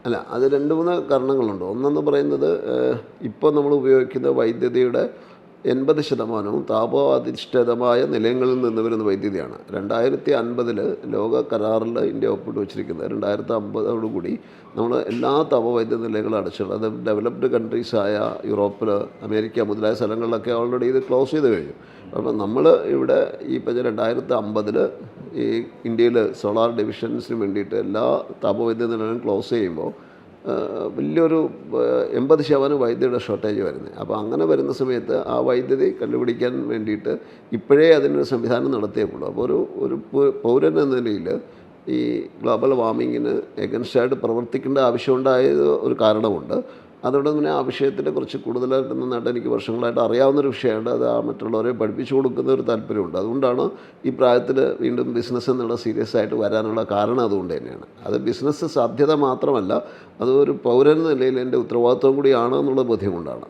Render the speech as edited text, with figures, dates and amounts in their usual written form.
അല്ല, അത് 2, 3 കാരണങ്ങളുണ്ട്. ഒന്നെന്ന് പറയുന്നത് ഇപ്പോൾ നമ്മൾ ഉപയോഗിക്കുന്ന വൈദ്യുതിയുടെ 80% താപോധിഷ്ഠിതമായ നിലയങ്ങളിൽ നിന്ന് വരുന്ന വൈദ്യുതിയാണ്. 2050 ലോക കരാറിൽ ഇന്ത്യ ഒപ്പിട്ട് വെച്ചിരിക്കുന്നത് 2050 നമ്മൾ എല്ലാ താപവൈദ്യുത നിലയങ്ങളും അടച്ചുള്ളൂ. അത് ഡെവലപ്ഡ് കൺട്രീസായ യൂറോപ്പിൽ, അമേരിക്ക മുതലായ സ്ഥലങ്ങളിലൊക്കെ ഓൾറെഡി ഇത് ക്ലോസ് ചെയ്ത് കഴിഞ്ഞു. അപ്പോൾ നമ്മൾ ഇവിടെ ഈ 2050 ഈ ഇന്ത്യയിൽ സോളാർ ഡിവിഷൻസിന് വേണ്ടിയിട്ട് എല്ലാ താപവൈദ്യുത നിലയങ്ങളും ക്ലോസ് ചെയ്യുമ്പോൾ വലിയൊരു 80% വൈദ്യുതിയുടെ ഷോർട്ടേജ് വരുന്നത്. അപ്പോൾ അങ്ങനെ വരുന്ന സമയത്ത് ആ വൈദ്യുതി കണ്ടുപിടിക്കാൻ വേണ്ടിയിട്ട് ഇപ്പോഴേ അതിനൊരു സംവിധാനം നടത്തിയേക്കുള്ളൂ. അപ്പോൾ ഒരു പൗരൻ എന്ന നിലയിൽ ഈ ഗ്ലോബൽ വാർമിങ്ങിന് എഗൻസ്റ്റായിട്ട് പ്രവർത്തിക്കേണ്ട ആവശ്യമുണ്ടായത് ഒരു കാരണമുണ്ട്. അതുകൊണ്ട് തന്നെ ആ വിഷയത്തിൽ കുറച്ച് കൂടുതലായിട്ട് നന്നായിട്ട് എനിക്ക് വർഷങ്ങളായിട്ട് അറിയാവുന്നൊരു വിഷയമുണ്ട്. അത് മറ്റുള്ളവരെ പഠിപ്പിച്ചു കൊടുക്കുന്ന ഒരു താല്പര്യമുണ്ട്. അതുകൊണ്ടാണ് ഈ പ്രായത്തിൽ വീണ്ടും ബിസിനസ് എന്നുള്ള സീരിയസ് ആയിട്ട് വരാനുള്ള കാരണം അതുകൊണ്ട് തന്നെയാണ്. അത് ബിസിനസ് സാധ്യത മാത്രമല്ല, അത് ഒരു പൗരൻ എന്ന നിലയിൽ എൻ്റെ ഉത്തരവാദിത്വം കൂടിയാണ് എന്നുള്ള ബോധ്യം കൊണ്ടാണ്.